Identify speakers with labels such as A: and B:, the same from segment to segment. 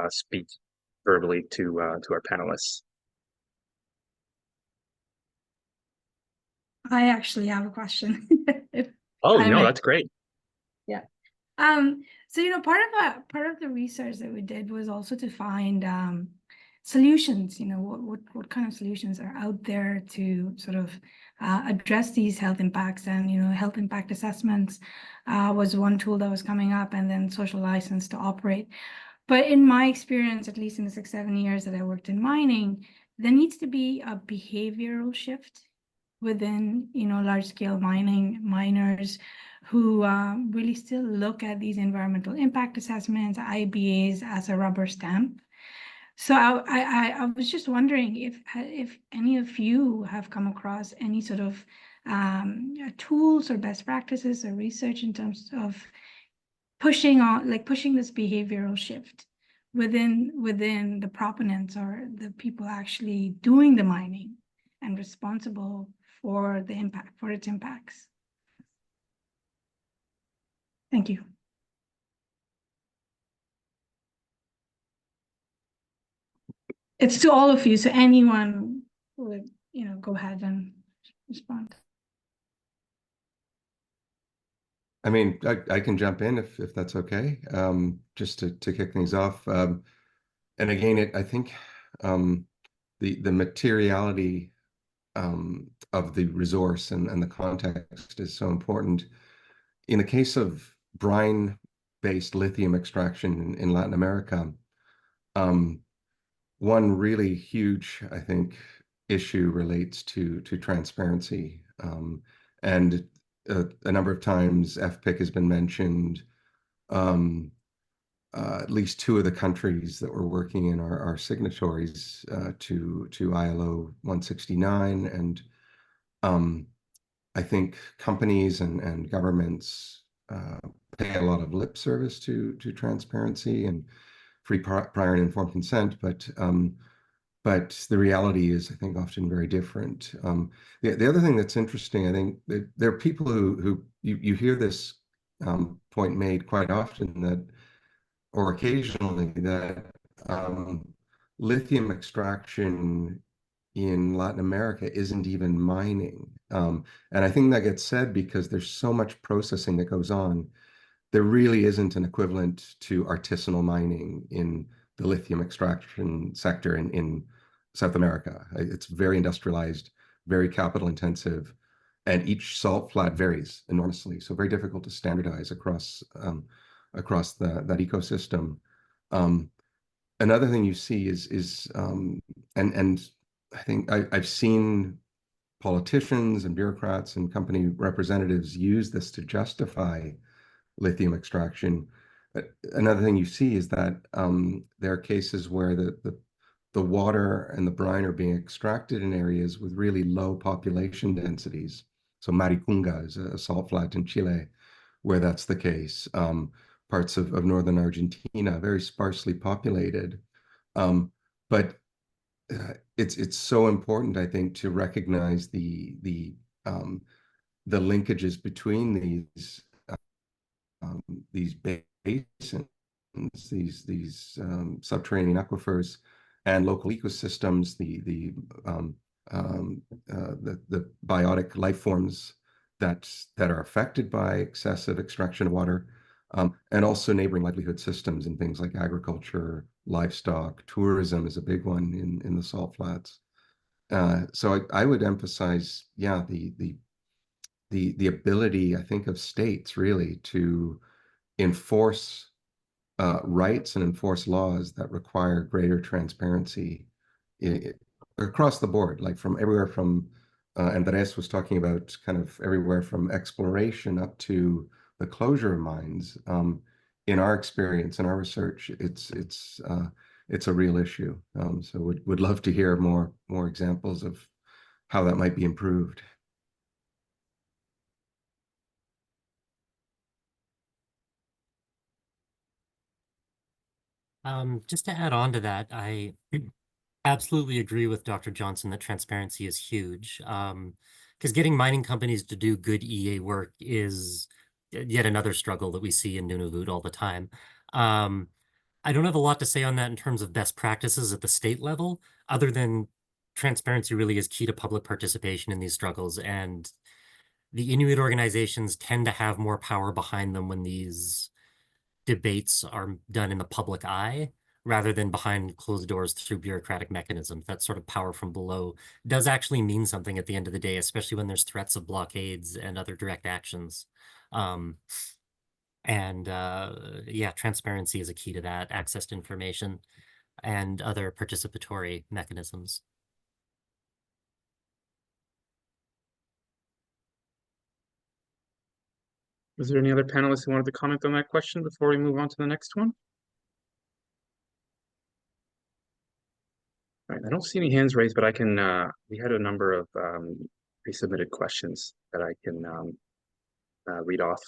A: speak verbally to our panelists.
B: I actually have a question.
A: Oh,
B: I
A: no,
B: might,
A: that's great.
B: yeah. So part of the research that we did was also to find solutions. What kind of solutions are out there to sort of address these health impacts, and health impact assessments was one tool that was coming up, and then social license to operate. But in my experience, at least in the 6-7 years that I worked in mining, there needs to be a behavioral shift within large scale miners who really still look at these environmental impact assessments, IBAs, as a rubber stamp. So I was just wondering if any of you have come across any sort of tools or best practices or research in terms of pushing this behavioral shift within the proponents or the people actually doing the mining and responsible for its impacts. Thank you. It's to all of you, so anyone would, go ahead and respond.
C: I mean, I can jump in if that's okay, just to kick things off. And again, I think the materiality of the resource and the context is so important. In the case of brine-based lithium extraction in Latin America, one really huge, I think, issue relates to transparency. And a number of times FPIC has been mentioned. At least two of the countries that we're working in are signatories to ILO 169, and I think companies and governments pay a lot of lip service to transparency and free, prior, and informed consent, but the reality is, I think, often very different. The other thing that's interesting, I think, there are people who you hear this point made quite often, that, or occasionally, that lithium extraction in Latin America isn't even mining. And I think that gets said because there's so much processing that goes on. There really isn't an equivalent to artisanal mining in the lithium extraction sector in South America. It's very industrialized, very capital intensive, and each salt flat varies enormously. So very difficult to standardize across that ecosystem. Another thing you see is and I think I've seen politicians and bureaucrats and company representatives use this to justify lithium extraction. Another thing you see is that there are cases where the water and the brine are being extracted in areas with really low population densities. So Maricunga is a salt flat in Chile where that's the case. Parts of northern Argentina, very sparsely populated. But it's so important, I think, to recognize the linkages between these basins, these subterranean aquifers, and local ecosystems, the biotic life forms that are affected by excessive extraction of water, and also neighboring livelihood systems and things like agriculture, livestock, tourism is a big one in the salt flats. So I would emphasize, yeah, the ability, I think, of states really to enforce rights and enforce laws that require greater transparency across the board, like from everywhere from, Andres was talking about kind of everywhere from exploration up to the closure of mines. In our experience, in our research, it's a real issue. So would love to hear more examples of how that might be improved.
D: Just to add on to that, I absolutely agree with Dr. Johnson that transparency is huge. Because getting mining companies to do good EA work is yet another struggle that we see in Nunavut all the time. I don't have a lot to say on that in terms of best practices at the state level, other than transparency really is key to public participation in these struggles. And the Inuit organizations tend to have more power behind them when these debates are done in the public eye rather than behind closed doors through bureaucratic mechanisms. That sort of power from below does actually mean something at the end of the day, especially when there's threats of blockades and other direct actions. Yeah, transparency is a key to that, access to information and other participatory mechanisms.
A: Was there any other panelists who wanted to comment on that question before we move on to the next one? All right, I don't see any hands raised, but I can, we had a number of pre-submitted questions that I can read off.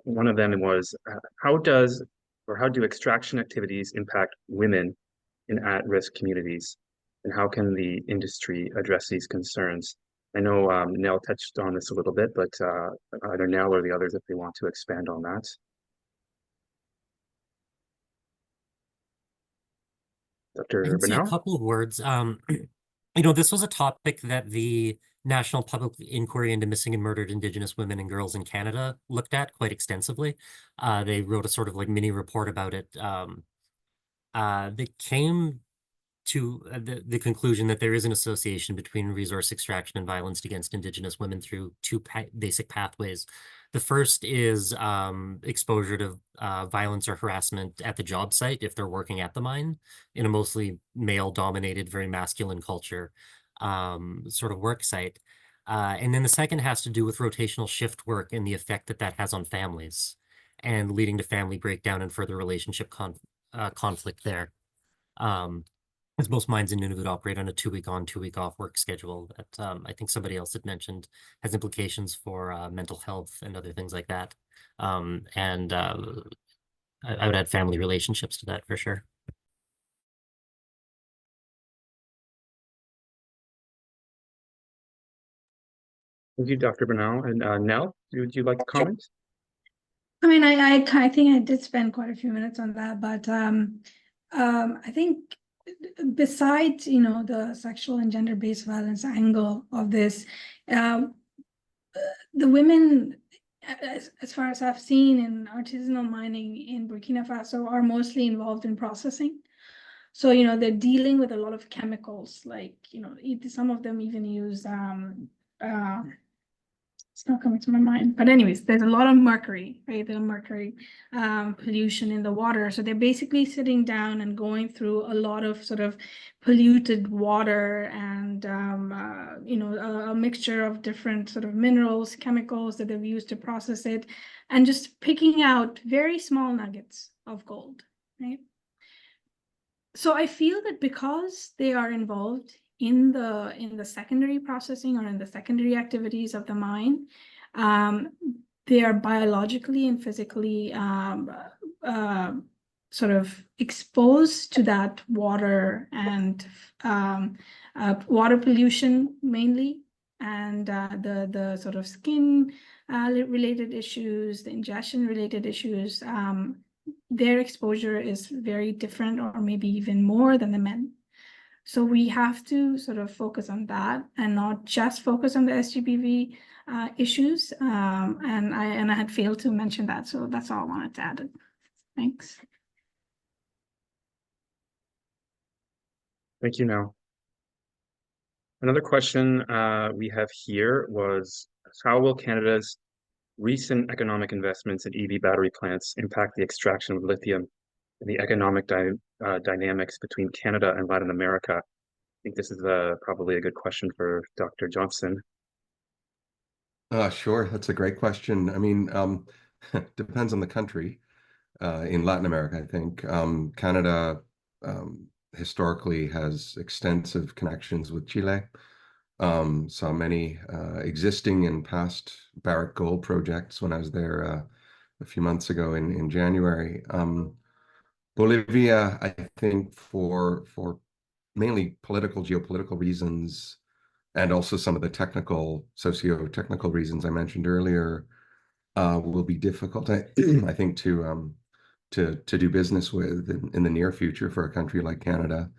A: One of them was, how do extraction activities impact women in at-risk communities? And how can the industry address these concerns? I know Nell touched on this a little bit, but either Nell or the others, if they want to expand on that.
D: I
A: Dr.
D: can say a
A: Bernal?
D: couple of words. This was a topic that the National Public Inquiry into Missing and Murdered Indigenous Women and Girls in Canada looked at quite extensively. They wrote a sort of like mini report about it. They came to the conclusion that there is an association between resource extraction and violence against Indigenous women through two basic pathways. The first is exposure to violence or harassment at the job site if they're working at the mine in a mostly male-dominated, very masculine culture sort of work site. And then the second has to do with rotational shift work and the effect that that has on families and leading to family breakdown and further relationship conflict there. As most mines in Nunavut operate on a 2-week on, 2-week off work schedule that I think somebody else had mentioned has implications for mental health and other things like that. I would add family relationships to that for sure.
A: Thank you, Dr. Bernal. And Nell, would you like to comment?
B: I mean, I think I did spend quite a few minutes on that, but I think besides, the sexual and gender-based violence angle of this, the women, as far as I've seen in artisanal mining in Burkina Faso, are mostly involved in processing. So, they're dealing with a lot of chemicals, like, some of them even use it's not coming to my mind, but anyways, there's a lot of mercury, right? There's mercury pollution in the water. So they're basically sitting down and going through a lot of sort of polluted water and, a mixture of different sort of minerals, chemicals that they've used to process it, and just picking out very small nuggets of gold, right? So I feel that because they are involved in the secondary processing or in the secondary activities of the mine, they are biologically and physically sort of exposed to that water and water pollution mainly, and the sort of skin related issues, the ingestion related issues. Their exposure is very different, or maybe even more than the men. So we have to sort of focus on that and not just focus on the SGBV issues. And I had failed to mention that, so that's all I wanted to add. Thanks.
A: Thank you, Nell. Another question we have here was, how will Canada's recent economic investments in EV battery plants impact the extraction of lithium and the economic dynamics between Canada and Latin America? I think this is probably a good question for Dr. Johnson.
C: Sure, that's a great question. I mean, depends on the country. In Latin America, I think Canada historically has extensive connections with Chile. Saw many existing and past Barrick Gold projects when I was there a few months ago in January. Bolivia, I think for mainly geopolitical reasons, and also some of the socio-technical reasons I mentioned earlier, will be difficult, I think, to to do business with in the near future for a country like Canada.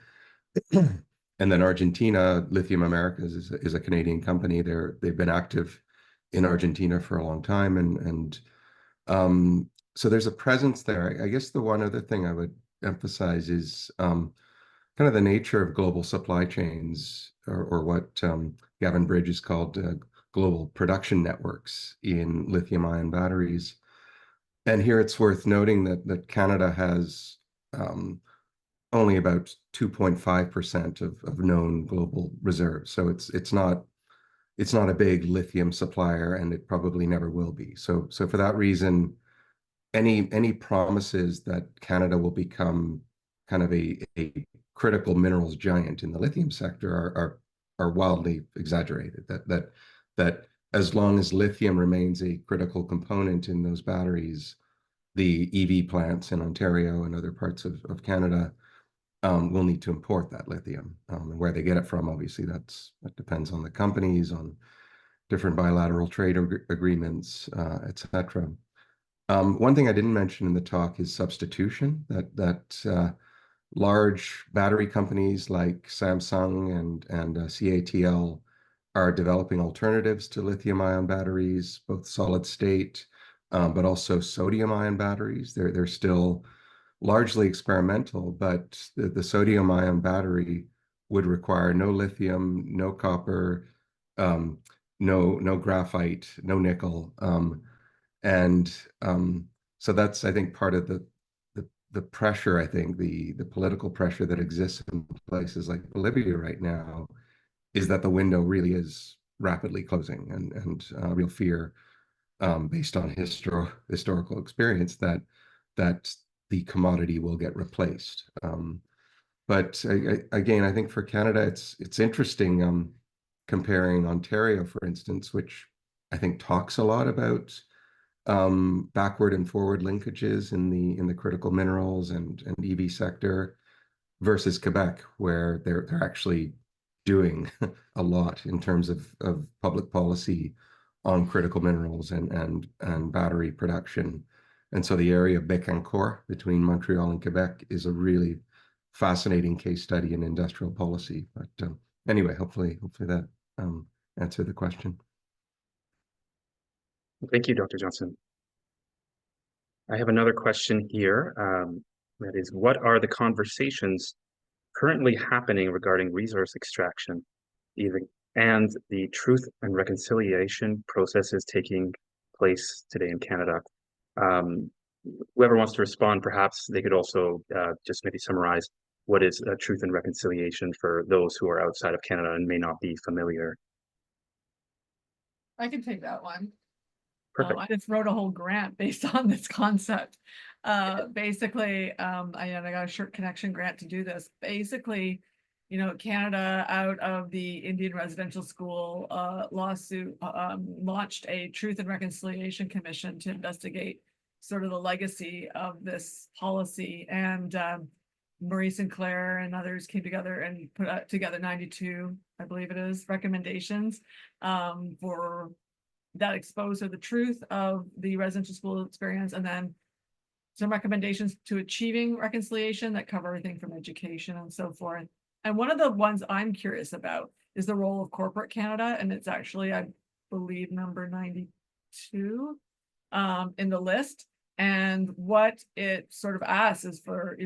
C: And then Argentina, Lithium Americas is a Canadian company. They've been active in Argentina for a long time, and so there's a presence there. I guess the one other thing I would emphasize is kind of the nature of global supply chains, or what Gavin Bridges called global production networks in lithium-ion batteries. And here it's worth noting that Canada has only about 2.5% of known global reserves. So it's not a big lithium supplier, and it probably never will be. So for that reason, any promises that Canada will become kind of a critical minerals giant in the lithium sector are wildly exaggerated. That as long as lithium remains a critical component in those batteries, the EV plants in Ontario and other parts of Canada will need to import that lithium. And where they get it from, obviously, that depends on the companies, on different bilateral trade agreements, etc. One thing I didn't mention in the talk is substitution. That large battery companies like Samsung and CATL are developing alternatives to lithium-ion batteries, both solid state, but also sodium-ion batteries. They're still largely experimental, but the sodium-ion battery would require no lithium, no copper, no graphite, no nickel, and so that's, I think, part of the pressure. I think the political pressure that exists in places like Bolivia right now is that the window really is rapidly closing, and real fear, based on historical experience, that the commodity will get replaced. But again, I think for Canada, it's interesting comparing Ontario, for instance, which I think talks a lot about backward and forward linkages in the critical minerals and EV sector, versus Quebec, where they're actually doing a lot in terms of public policy on critical minerals and battery production. And so the area of Bécancour between Montreal and Quebec is a really fascinating case study in industrial policy. But anyway, hopefully that answered the question.
A: Thank you, Dr. Johnson. I have another question here. That is, what are the conversations currently happening regarding resource extraction, even, and the truth and reconciliation processes taking place today in Canada? Whoever wants to respond, perhaps they could also just maybe summarize what is truth and reconciliation for those who are outside of Canada and may not be familiar.
E: I can take that one.
A: Perfect.
E: I just wrote a whole grant based on this concept. Basically, I got a Shirt Connection grant to do this. Basically, Canada, out of the Indian Residential School lawsuit, launched a Truth and Reconciliation Commission to investigate sort of the legacy of this policy. And Marie Sinclair and others came together and put together 92, I believe it is, recommendations for that expose the truth of the residential school experience, and then some recommendations to achieving reconciliation that cover everything from education and so forth. And one of the ones I'm curious about is the role of corporate Canada, and it's actually, I believe, number 92 in the list. And what it sort of asks is for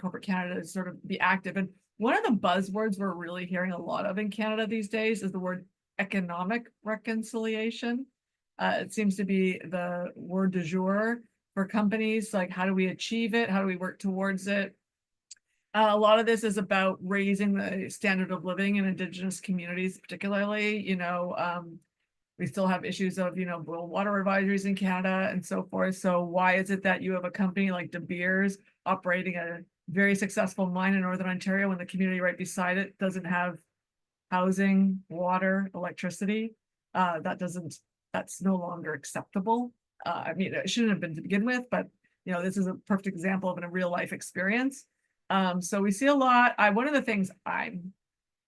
E: corporate Canada to sort of be active. And one of the buzzwords we're really hearing a lot of in Canada these days is the word economic reconciliation. It seems to be the word du jour for companies. Like, how do we achieve it? How do we work towards it? A lot of this is about raising the standard of living in Indigenous communities, particularly. We still have issues of, boil water advisories in Canada and so forth. So why is it that you have a company like De Beers operating a very successful mine in Northern Ontario when the community right beside it doesn't have housing, water, electricity? That's no longer acceptable. I mean, it shouldn't have been to begin with, but this is a perfect example of a real life experience. So we see a lot. One of the things I'm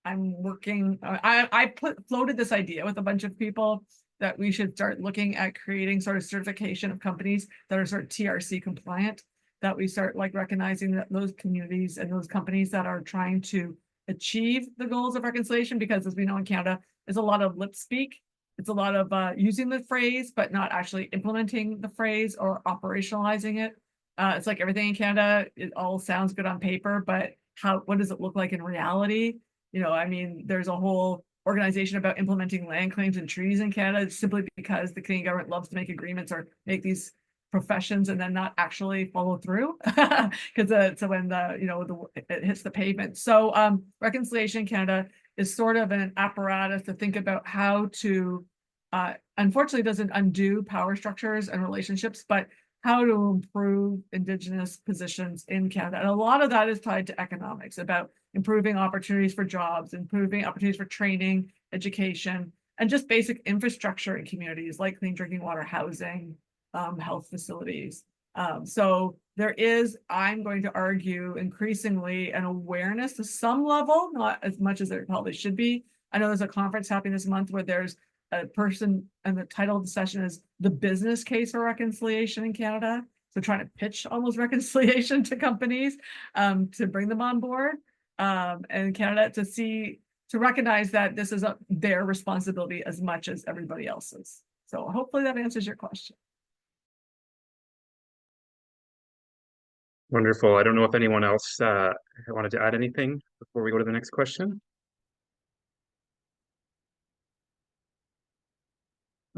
E: working, I floated this idea with a bunch of people that we should start looking at creating sort of certification of companies that are sort of TRC compliant, that we start like recognizing that those communities and those companies that are trying to achieve the goals of reconciliation, because as we know in Canada, there's a lot of lip speak. It's a lot of using the phrase, but not actually implementing the phrase or operationalizing it. It's like everything in Canada, it all sounds good on paper, but what does it look like in reality? You know, I mean, there's a whole organization about implementing land claims and treaties in Canada simply because the Canadian government loves to make agreements or make these professions and then not actually follow through because so when it hits the pavement. So reconciliation in Canada is sort of an apparatus to think about how to unfortunately doesn't undo power structures and relationships, but how to improve Indigenous positions in Canada. And a lot of that is tied to economics, about improving opportunities for jobs, improving opportunities for training, education, and just basic infrastructure in communities like clean drinking water, housing, health facilities. So there is, I'm going to argue, increasingly an awareness to some level, not as much as there probably should be. I know there's a conference happening this month where there's a person, and the title of the session is The Business Case for Reconciliation in Canada. So trying to pitch almost reconciliation to companies to bring them on board and Canada to recognize that this is their responsibility as much as everybody else's. So hopefully that answers your question.
A: Wonderful. I don't know if anyone else wanted to add anything before we go to the next question.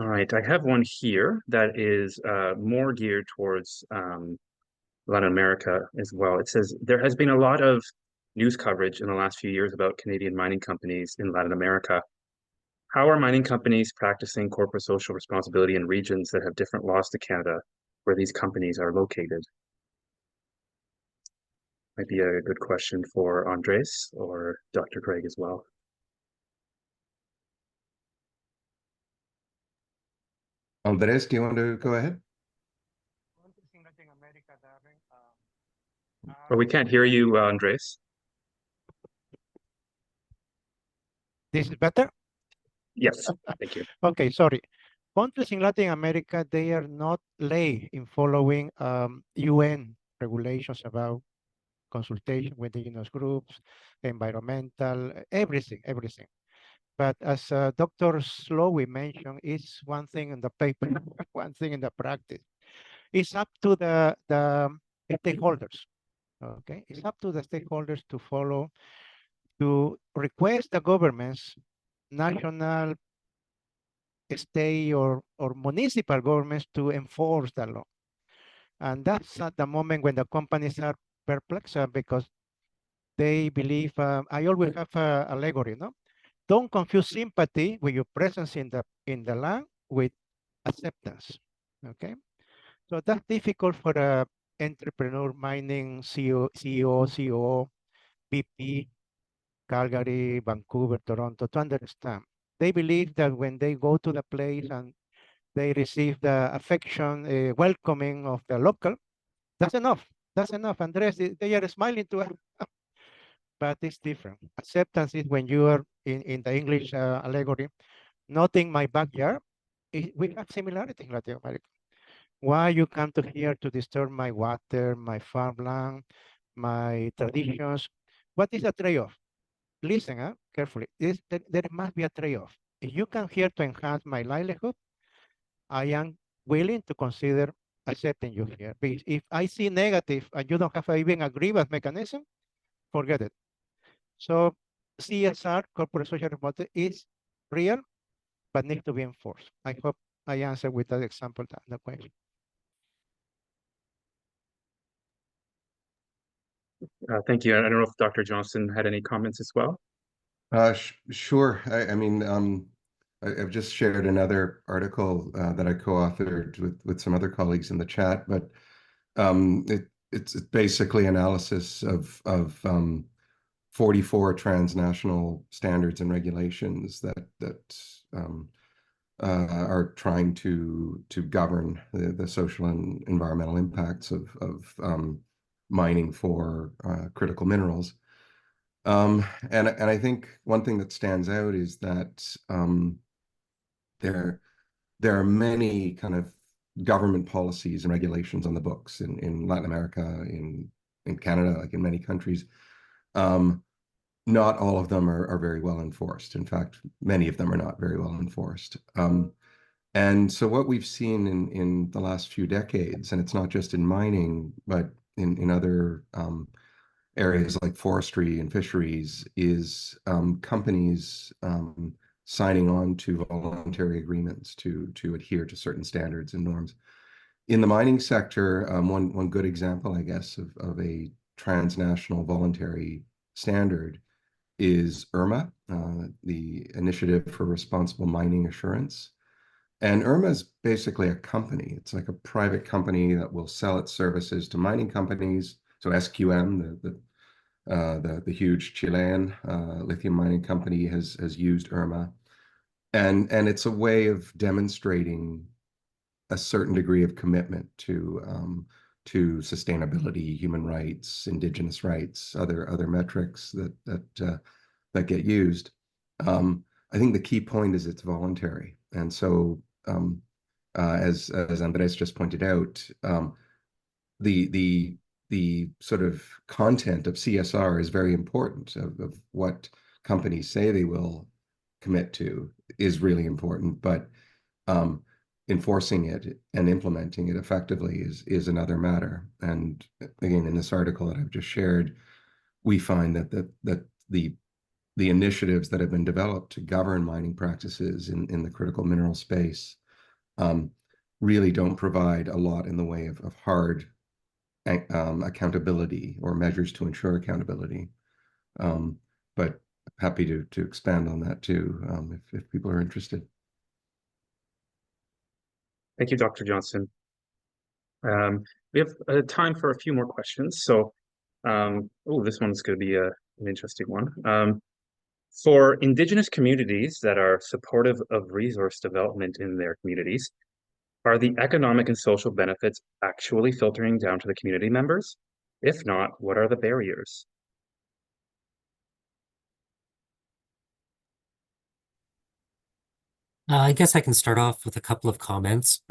A: All right, I have one here that is more geared towards Latin America as well. It says, there has been a lot of news coverage in the last few years about Canadian mining companies in Latin America. How are mining companies practicing corporate social responsibility in regions that have different laws to Canada where these companies are located? Might be a good question for Andres or Dr. Craig as well.
C: Andres, do you want to go ahead?
A: Well, we can't hear you, Andres.
F: This is better?
A: Yes, thank you.
F: Okay, sorry. Countries in Latin America, they are not late in following UN regulations about consultation with indigenous groups, environmental, everything. But as Dr. Slowey mentioned, it's one thing in the paper, one thing in the practice. It's up to the stakeholders, okay? It's up to the stakeholders to follow, to request the governments, national, state, or municipal governments to enforce the law. And that's at the moment when the companies are perplexed because they believe, I always have a allegory, no? Don't confuse sympathy with your presence in the land with acceptance, okay? So that's difficult for a entrepreneur, mining CEO, COO, VP, Calgary, Vancouver, Toronto, to understand. They believe that when they go to the place and they receive the affection, welcoming of the local, that's enough. That's enough. Andres, they are smiling to us. But it's different. Acceptance is when you are in the English allegory, not in my backyard. We have similarity in Latin America. Why you come to here to disturb my water, my farmland, my traditions? What is the trade-off? Listen carefully. There must be a trade-off. If you come here to enhance my livelihood, I am willing to consider accepting you here. But if I see negative and you don't have even a grievance mechanism, forget it. So CSR, corporate social responsibility, is real, but needs to be enforced. I hope I answered with that example the question.
A: Thank you. I don't know if Dr. Johnson had any comments as well.
C: Sure. I mean, I've just shared another article that I co-authored with some other colleagues in the chat, but it's basically analysis of 44 transnational standards and regulations that are trying to govern the social and environmental impacts of mining for critical minerals. And I think one thing that stands out is that there are many kind of government policies and regulations on the books in Latin America, in Canada, like in many countries. Not all of them are very well enforced. In fact, many of them are not very well enforced. And so what we've seen in the last few decades, and it's not just in mining, but in other areas like forestry and fisheries, is companies signing on to voluntary agreements to adhere to certain standards and norms. In the mining sector, one good example, I guess, of a transnational voluntary standard is IRMA, the Initiative for Responsible Mining Assurance. And IRMA is basically a company. It's like a private company that will sell its services to mining companies. So SQM, the huge Chilean lithium mining company, has used IRMA, and it's a way of demonstrating a certain degree of commitment to sustainability, human rights, indigenous rights, other metrics that get used. I think the key point is it's voluntary, and so as Andres just pointed out, the sort of content of CSR is very important. Of what companies say they will commit to is really important, but enforcing it and implementing it effectively is another matter. And again, in this article that I've just shared, we find that the initiatives that have been developed to govern mining practices in the critical mineral space really don't provide a lot in the way of hard accountability or measures to ensure accountability. But happy to expand on that too, if people are interested.
A: Thank you, Dr. Johnson. We have time for a few more questions. So, this one's going to be an interesting one. For Indigenous communities that are supportive of resource development in their communities, are the economic and social benefits actually filtering down to the community members? If not, what are the barriers?
D: I guess I can start off with a couple of comments.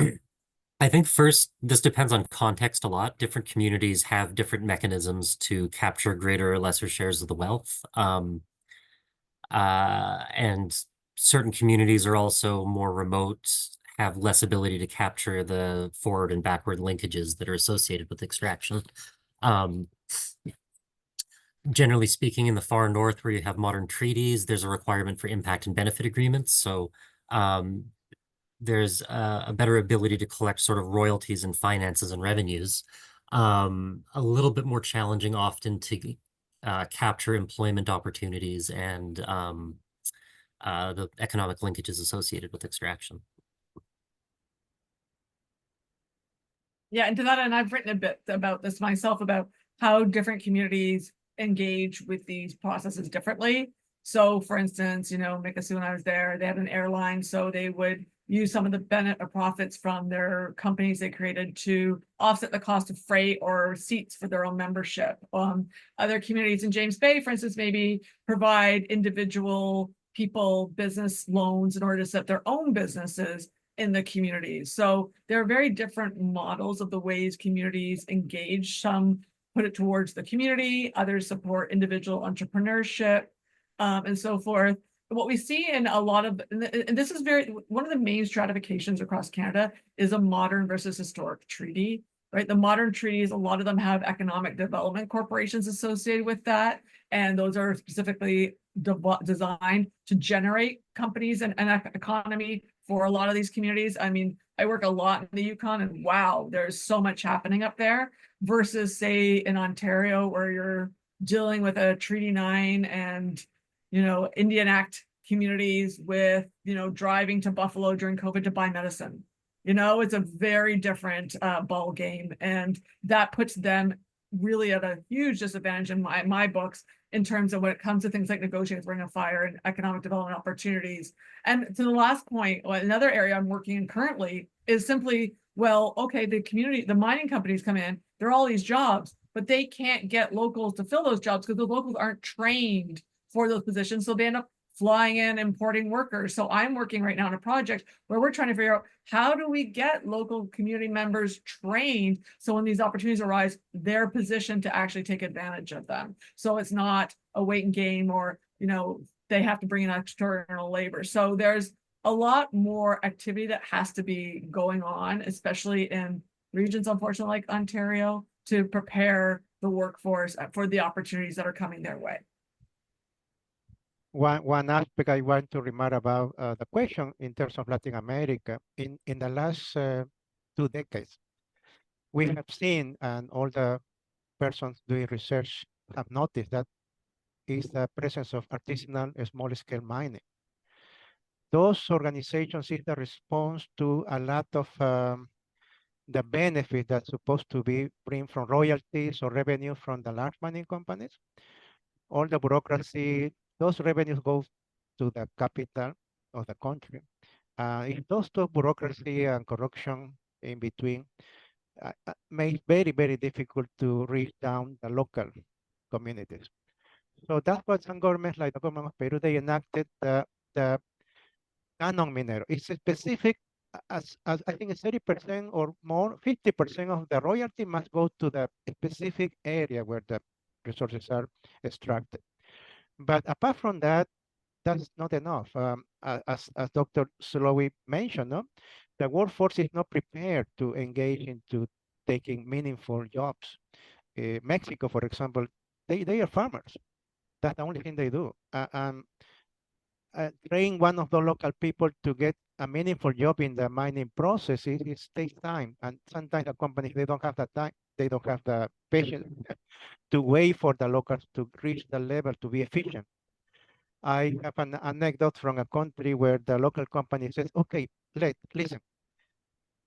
D: I think first, this depends on context a lot. Different communities have different mechanisms to capture greater or lesser shares of the wealth. And certain communities are also more remote, have less ability to capture the forward and backward linkages that are associated with extraction. Generally speaking, in the far north, where you have modern treaties, there's a requirement for impact and benefit agreements. So there's a better ability to collect sort of royalties and finances and revenues. A little bit more challenging often to capture employment opportunities and the economic linkages associated with extraction.
E: Yeah, and to that end, I've written a bit about this myself, about how different communities engage with these processes differently. So for instance, Mikisew, when I was there, they had an airline, so they would use some of the profits from their companies they created to offset the cost of freight or seats for their own membership. Other communities in James Bay, for instance, maybe provide individual people business loans in order to set their own businesses in the communities. So there are very different models of the ways communities engage. Some put it towards the community, others support individual entrepreneurship, and so forth. What we see in a lot of, and this is one of the main stratifications across Canada is a modern versus historic treaty, right? The modern treaties, a lot of them have economic development corporations associated with that. And those are specifically designed to generate companies and economy for a lot of these communities. I mean, I work a lot in the Yukon, and wow, there's so much happening up there versus say in Ontario, where you're dealing with a Treaty 9 and Indian Act communities with, driving to Buffalo during COVID to buy medicine. It's a very different ball game, and that puts them really at a huge disadvantage in my books in terms of when it comes to things like negotiating Ring of Fire and economic development opportunities. And to the last point, another area I'm working in currently is simply, well, okay, the mining companies come in, there are all these jobs, but they can't get locals to fill those jobs because the locals aren't trained for those positions. So they end up flying in, importing workers. So I'm working right now on a project where we're trying to figure out how do we get local community members trained so when these opportunities arise, they're positioned to actually take advantage of them. So it's not a waiting game or, you know, they have to bring in external labor. So there's a lot more activity that has to be going on, especially in regions, unfortunately, like Ontario, to prepare the workforce for the opportunities that are coming their way.
F: One aspect I want to remark about the question in terms of Latin America, in the last 2 decades, we have seen, and all the persons doing research have noticed, that is the presence of artisanal small-scale mining. Those organizations is the response to a lot of the benefit that's supposed to be bring from royalties or revenue from the large mining companies. All the bureaucracy, those revenues go to the capital of the country. If those two bureaucracy and corruption in between make very, very difficult to reach down the local communities. So that's what some governments, like the government of Peru, they enacted the canon minero. It's a specific, as I think it's 30% or more, 50% of the royalty must go to the specific area where the resources are extracted. But apart from that, that's not enough. As Dr. Slowy mentioned, no? The workforce is not prepared to engage into taking meaningful jobs. Mexico, for example, they are farmers. That's the only thing they do. Train one of the local people to get a meaningful job in the mining process, it takes time. And sometimes the companies, they don't have the time, they don't have the patience to wait for the locals to reach the level to be efficient. I have an anecdote from a country where the local company says, okay, listen,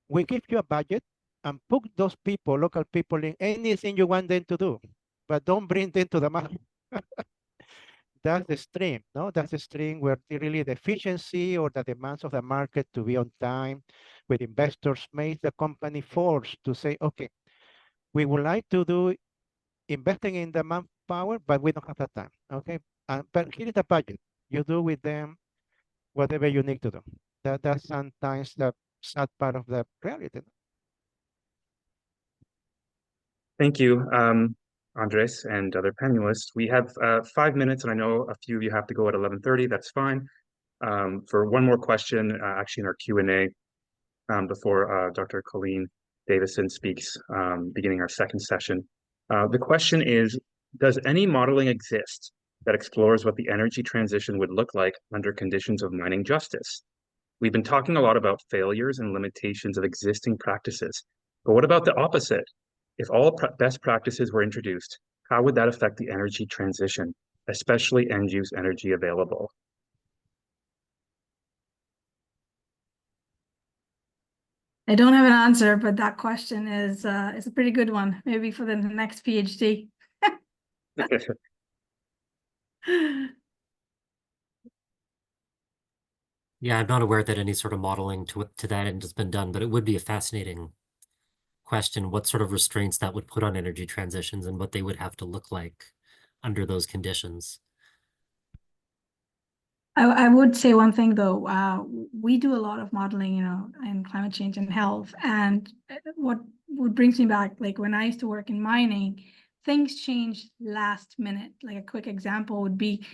F: we give you a budget and put those people, local people, in anything you want them to do, but don't bring them to the market. That's the stream, no? That's the stream where really the efficiency or the demands of the market to be on time with investors makes the company forced to say, okay, we would like to do investing in the manpower, but we don't have the time, okay? But here is the budget. You do with them whatever you need to do. That's sometimes the sad part of the reality.
A: Thank you, Andres and other panelists. We have 5 minutes, and I know a few of you have to go at 11:30. That's fine. For one more question, actually in our Q&A, before Dr. Colleen Davison speaks, beginning our second session. The question is, does any modeling exist that explores what the energy transition would look like under conditions of mining justice? We've been talking a lot about failures and limitations of existing practices, but what about the opposite? If all best practices were introduced, how would that affect the energy transition, especially end-use energy available?
B: I don't have an answer, but that question is a pretty good one, maybe for the next PhD.
D: Yeah, I'm not aware that any sort of modeling to that end has been done, but it would be a fascinating question what sort of restraints that would put on energy transitions and what they would have to look like under those conditions.
B: I would say one thing though, we do a lot of modeling, you know, in climate change and health. And what brings me back, like when I used to work in mining, things changed last minute. Like a quick example would be,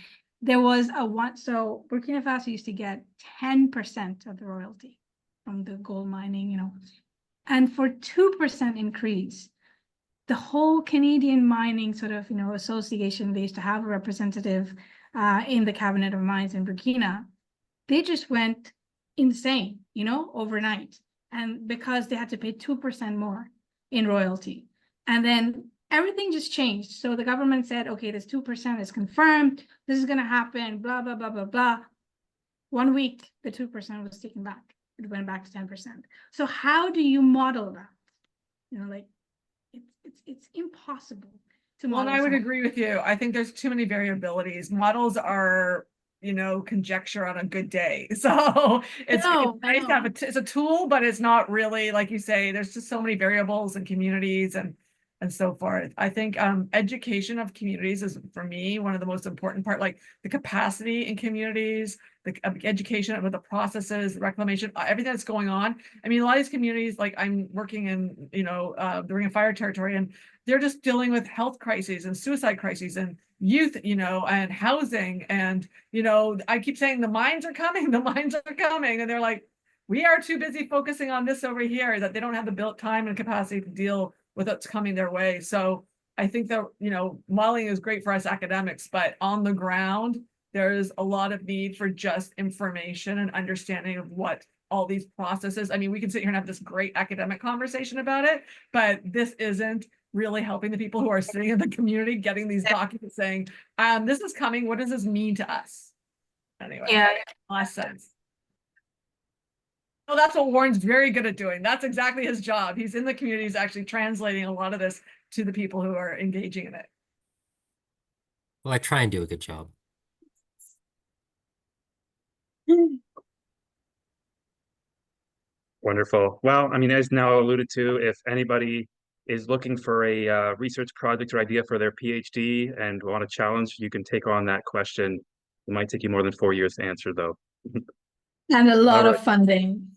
B: there was so Burkina Faso used to get 10% of the royalty from the gold mining, you know, and for 2% increase, the whole Canadian mining sort of, you know, association, they used to have a representative in the cabinet of mines in Burkina, they just went insane, you know, overnight. And because they had to pay 2% more in royalty. And then everything just changed. So the government said, okay, this 2% is confirmed. This is going to happen, blah, blah, blah, blah, blah. 1 week, the 2% was taken back. It went back to 10%. So how do you model that? You know, like it's impossible.
E: Well, I would agree with you. I think there's too many variabilities. Models are, you know, conjecture on a good day. So it's nice to have it's a tool, but it's not really, like you say, there's just so many variables and communities. And and so forth. I think education of communities is, for me, one of the most important part, like the capacity in communities, the education about the processes, the reclamation, everything that's going on. I mean, a lot of these communities, like I'm working in, the Ring of Fire territory, and they're just dealing with health crises and suicide crises and youth, and housing. And, I keep saying the mines are coming, the mines are coming. And they're like, we are too busy focusing on this over here, that they don't have the built time and capacity to deal with what's coming their way. So I think that, modeling is great for us academics, but on the ground, there's a lot of need for just information and understanding of what all these processes. I mean, we can sit here and have this great academic conversation about it, but this isn't really helping the people who are sitting in the community getting these documents saying, this is coming. What does this mean to us? Anyway,
B: Yeah.
E: last sense. Well, that's what Warren's very good at doing. That's exactly his job. He's in the communities actually translating a lot of this to the people who are engaging in it.
D: Well, I try and do a good job.
A: Wonderful. Well, I mean, as now alluded to, if anybody is looking for a research project or idea for their PhD and want a challenge, you can take on that question. It might take you more than 4 years to answer, though.
B: And a lot
A: All
B: of funding.